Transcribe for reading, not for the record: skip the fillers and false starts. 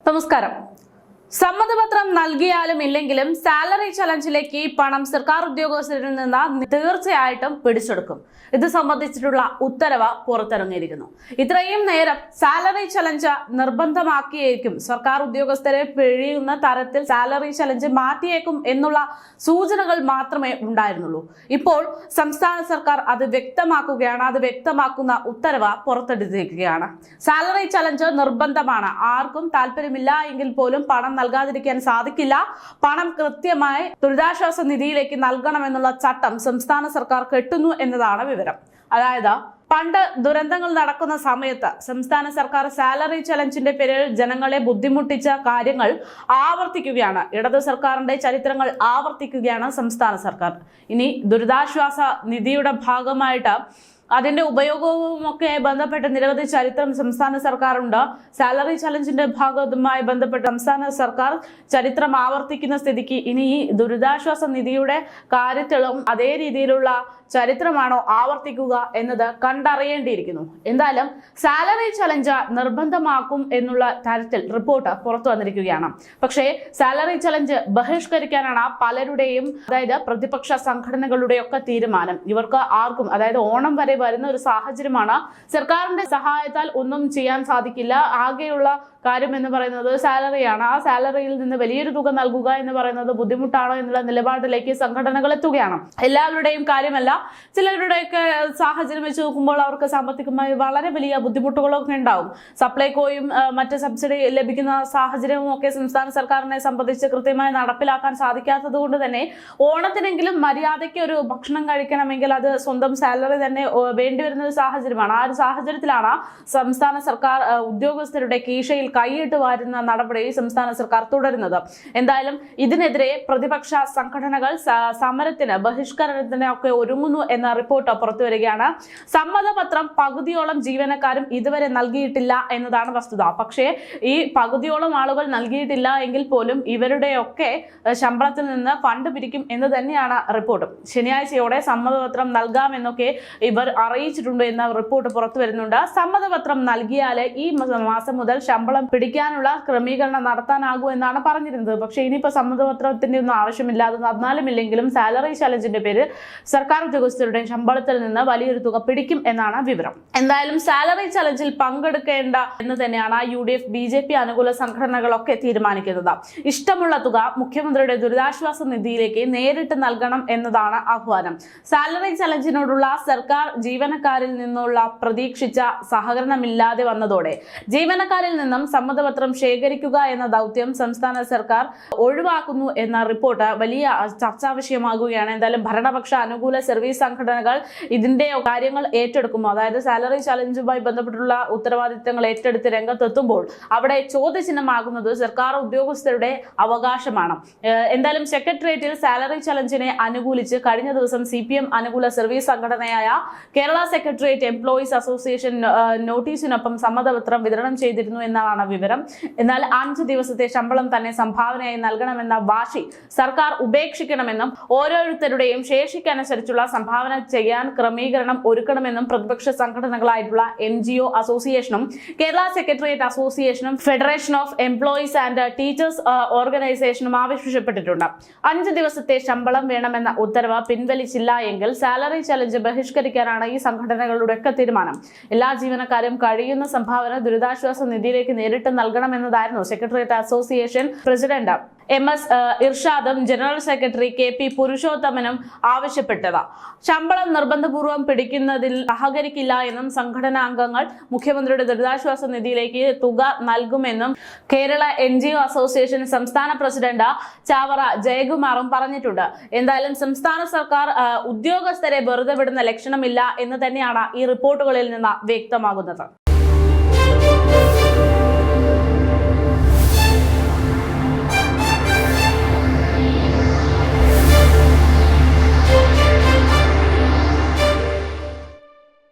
നമസ്കാരം. സമ്മതപത്രം നൽകിയാലും ഇല്ലെങ്കിലും സാലറി ചലഞ്ചിലേക്ക് പണം സർക്കാർ ഉദ്യോഗസ്ഥരിൽ നിന്ന് തീർച്ചയായിട്ടും പിടിച്ചെടുക്കും. ഇത് സംബന്ധിച്ചിട്ടുള്ള ഉത്തരവ് പുറത്തിറങ്ങിയിരിക്കുന്നു. ഇത്രയും നേരം സാലറി ചലഞ്ച് നിർബന്ധമാക്കിയേക്കും, സർക്കാർ ഉദ്യോഗസ്ഥരെ പിഴിയുന്ന തരത്തിൽ സാലറി ചലഞ്ച് മാറ്റിയേക്കും എന്നുള്ള സൂചനകൾ മാത്രമേ ഉണ്ടായിരുന്നുള്ളൂ. ഇപ്പോൾ സംസ്ഥാന സർക്കാർ അത് വ്യക്തമാക്കുകയാണ്. അത് വ്യക്തമാക്കുന്ന ഉത്തരവ് പുറത്തെടുത്തിരിക്കുകയാണ്. സാലറി ചലഞ്ച് നിർബന്ധമാണ്. ആർക്കും താല്പര്യമില്ല എങ്കിൽ പോലും പണം നൽകാതിരിക്കാൻ സാധിക്കില്ല. പണം കൃത്യമായി ദുരിതാശ്വാസ നിധിയിലേക്ക് നൽകണമെന്നുള്ള ചട്ടം സംസ്ഥാന സർക്കാർ കെട്ടുന്നു എന്നതാണ് വിവരം. അതായത് പണ്ട് ദുരന്തങ്ങൾ നടക്കുന്ന സമയത്ത് സംസ്ഥാന സർക്കാർ സാലറി ചലഞ്ചിന്റെ പേരിൽ ജനങ്ങളെ ബുദ്ധിമുട്ടിച്ച കാര്യങ്ങൾ ആവർത്തിക്കുകയാണ്. ഇടതു സർക്കാരിന്റെ ചരിത്രങ്ങൾ ആവർത്തിക്കുകയാണ് സംസ്ഥാന സർക്കാർ. ഇനി ദുരിതാശ്വാസ നിധിയുടെ ഭാഗമായിട്ട് അതിന്റെ ഉപയോഗവുമൊക്കെ ബന്ധപ്പെട്ട് നിരവധി ചരിത്രം സംസ്ഥാന സർക്കാരുണ്ട്. സാലറി ചലഞ്ചിന്റെ ഭാഗവുമായി ബന്ധപ്പെട്ട് സംസ്ഥാന സർക്കാർ ചരിത്രം ആവർത്തിക്കുന്ന സ്ഥിതിക്ക് ഇനി ഈ ദുരിതാശ്വാസ നിധിയുടെ കാര്യത്തിലും അതേ രീതിയിലുള്ള ചരിത്രമാണോ ആവർത്തിക്കുക എന്നത് കണ്ടറിയേണ്ടിയിരിക്കുന്നു. എന്തായാലും സാലറി ചലഞ്ച് നിർബന്ധമാക്കും എന്നുള്ള തരത്തിൽ റിപ്പോർട്ട് പുറത്തു വന്നിരിക്കുകയാണ്. പക്ഷേ സാലറി ചലഞ്ച് ബഹിഷ്കരിക്കാനാണ് പലരുടെയും, അതായത് പ്രതിപക്ഷ സംഘടനകളുടെയൊക്കെ തീരുമാനം. ഇവർക്ക് ആർക്കും, അതായത് ഓണം വരെ വരുന്ന ഒരു സാഹചര്യമാണ്. സർക്കാരിന്റെ സഹായത്താൽ ഒന്നും ചെയ്യാൻ സാധിക്കില്ല. ആകെയുള്ള കാര്യം എന്ന് പറയുന്നത് സാലറിയാണ്. ആ സാലറിയിൽ നിന്ന് വലിയൊരു തുക നൽകുക എന്ന് പറയുന്നത് ബുദ്ധിമുട്ടാണോ എന്നുള്ള നിലപാടിലേക്ക് സംഘടനകൾ എത്തുകയാണ്. എല്ലാവരുടെയും കാര്യമല്ല, ചിലരുടെയൊക്കെ സാഹചര്യം വെച്ച് നോക്കുമ്പോൾ അവർക്ക് സാമ്പത്തികമായി വളരെ വലിയ ബുദ്ധിമുട്ടുകളൊക്കെ ഉണ്ടാവും. സപ്ലൈകോയും മറ്റ് സബ്സിഡി ലഭിക്കുന്ന സാഹചര്യവും ഒക്കെ സംസ്ഥാന സർക്കാരിനെ സംബന്ധിച്ച് കൃത്യമായി നടപ്പിലാക്കാൻ സാധിക്കാത്തത് കൊണ്ട് തന്നെ ഓണത്തിനെങ്കിലും മര്യാദയ്ക്ക് ഒരു ഭക്ഷണം കഴിക്കണമെങ്കിൽ അത് സ്വന്തം സാലറി തന്നെ വേണ്ടിവരുന്ന ഒരു സാഹചര്യമാണ്. ആ ഒരു സാഹചര്യത്തിലാണ് സംസ്ഥാന സർക്കാർ ഉദ്യോഗസ്ഥരുടെ കീശയിൽ കൈയിട്ട് വാരുന്ന നടപടി സംസ്ഥാന സർക്കാർ തുടരുന്നത്. എന്തായാലും ഇതിനെതിരെ പ്രതിപക്ഷ സംഘടനകൾ സമരത്തിന്, ബഹിഷ്കരണത്തിന് ഒക്കെ ഒരുങ്ങുന്നു എന്ന റിപ്പോർട്ട് പുറത്തുവരികയാണ്. സമ്മതപത്രം പകുതിയോളം ജീവനക്കാരും ഇതുവരെ നൽകിയിട്ടില്ല എന്നതാണ് വസ്തുത. പക്ഷേ ഈ പകുതിയോളം ആളുകൾ നൽകിയിട്ടില്ല എങ്കിൽ പോലും ഇവരുടെയൊക്കെ ശമ്പളത്തിൽ നിന്ന് ഫണ്ട് പിരിക്കും എന്ന് തന്നെയാണ് റിപ്പോർട്ട്. ശനിയാഴ്ചയോടെ സമ്മതപത്രം നൽകാമെന്നൊക്കെ ഇവർ അറിയിച്ചിട്ടുണ്ട് എന്ന റിപ്പോർട്ട് പുറത്തു വരുന്നുണ്ട്. സമ്മതപത്രം നൽകിയാൽ ഈ മാസം മുതൽ ശമ്പളം പിടിക്കാനുള്ള ക്രമീകരണം നടത്താനാകൂ എന്നാണ് പറഞ്ഞിരുന്നത്. പക്ഷേ ഇനിയിപ്പോൾ സമ്മതപത്രത്തിന്റെ ഒന്നും ആവശ്യമില്ല. അത് നടന്നാലും ഇല്ലെങ്കിലും സാലറി ചലഞ്ചിന്റെ പേര് സർക്കാർ ഉദ്യോഗസ്ഥരുടെ ശമ്പളത്തിൽ നിന്ന് വലിയൊരു തുക പിടിക്കും എന്നാണ് വിവരം. എന്തായാലും സാലറി ചലഞ്ചിൽ പങ്കെടുക്കേണ്ട എന്ന് തന്നെയാണ് UDF BJP അനുകൂല സംഘടനകളൊക്കെ തീരുമാനിക്കുന്നത്. ഇഷ്ടമുള്ള തുക മുഖ്യമന്ത്രിയുടെ ദുരിതാശ്വാസ നിധിയിലേക്ക് നേരിട്ട് നൽകണം എന്നതാണ് ആഹ്വാനം. സാലറി ചലഞ്ചിനോടുള്ള സർക്കാർ ജീവനക്കാരിൽ നിന്നുള്ള പ്രതീക്ഷിച്ച സഹകരണമില്ലാതെ വന്നതോടെ ജീവനക്കാരിൽ നിന്നും സമ്മതപത്രം ശേഖരിക്കുക എന്ന ദൗത്യം സംസ്ഥാന സർക്കാർ ഒഴിവാക്കുന്നു എന്ന റിപ്പോർട്ട് വലിയ ചർച്ചാ വിഷയമാകുകയാണ്. എന്തായാലും ഭരണപക്ഷ അനുകൂല സർവീസ് സംഘടനകൾ ഇതിന്റെ കാര്യങ്ങൾ ഏറ്റെടുക്കുമ്പോൾ, അതായത് സാലറി ചലഞ്ചുമായി ബന്ധപ്പെട്ടുള്ള ഉത്തരവാദിത്തങ്ങൾ ഏറ്റെടുത്ത് രംഗത്തെത്തുമ്പോൾ അവിടെ ചോദ്യചിഹ്നമാകുന്നത് സർക്കാർ ഉദ്യോഗസ്ഥരുടെ അവകാശമാണ്. എന്തായാലും സെക്രട്ടേറിയറ്റിൽ സാലറി ചലഞ്ചിനെ അനുകൂലിച്ച് കഴിഞ്ഞ ദിവസം CPM അനുകൂല സർവീസ് സംഘടനയായ കേരള സെക്രട്ടേറിയറ്റ് എംപ്ലോയീസ് അസോസിയേഷൻ നോട്ടീസിനൊപ്പം സമ്മതപത്രം വിതരണം ചെയ്തിരുന്നു എന്നാണ് വിവരം. എന്നാൽ 5 ദിവസത്തെ ശമ്പളം തന്നെ സംഭാവനയായി നൽകണമെന്ന വാശി സർക്കാർ ഉപേക്ഷിക്കണമെന്നും ഓരോരുത്തരുടെയും ശേഷിക്കനുസരിച്ചുള്ള സംഭാവന ചെയ്യാൻ ക്രമീകരണം ഒരുക്കണമെന്നും പ്രതിപക്ഷ സംഘടനകളായിട്ടുള്ള NGO അസോസിയേഷനും കേരള സെക്രട്ടേറിയറ്റ് അസോസിയേഷനും federation of employees and teachers ഓർഗനൈസേഷനും ആവശ്യപ്പെട്ടിട്ടുണ്ട്. 5 ദിവസത്തെ ശമ്പളം വേണമെന്ന ഉത്തരവ് പിൻവലിച്ചില്ല എങ്കിൽ സാലറി ചലഞ്ച് ബഹിഷ്കരിക്കാനാണ് ഈ സംഘടനകളുടെ ഒക്കെ തീരുമാനം. എല്ലാ ജീവനക്കാരും കഴിയുന്ന സംഭാവന ദുരിതാശ്വാസ നിധിയിലേക്ക് നേരിട്ട് നൽകണമെന്നതായിരുന്നു സെക്രട്ടേറിയറ്റ് അസോസിയേഷൻ പ്രസിഡന്റ് MS ഇർഷാദും ജനറൽ സെക്രട്ടറി KP പുരുഷോത്തമനും ആവശ്യപ്പെട്ടത്. ശമ്പളം നിർബന്ധപൂർവ്വം പിടിക്കുന്നതിൽ സഹകരിക്കില്ല എന്നും സംഘടനാ അംഗങ്ങൾ മുഖ്യമന്ത്രിയുടെ ദുരിതാശ്വാസ നിധിയിലേക്ക് തുക നൽകുമെന്നും കേരള NGO അസോസിയേഷൻ സംസ്ഥാന പ്രസിഡന്റ് ചാവറ ജയകുമാറും പറഞ്ഞിട്ടുണ്ട്. എന്തായാലും സംസ്ഥാന സർക്കാർ ഉദ്യോഗസ്ഥരെ വെറുതെ വിടുന്ന ലക്ഷണമില്ല എന്ന് തന്നെയാണ് ഈ റിപ്പോർട്ടുകളിൽ നിന്ന് വ്യക്തമാകുന്നത്.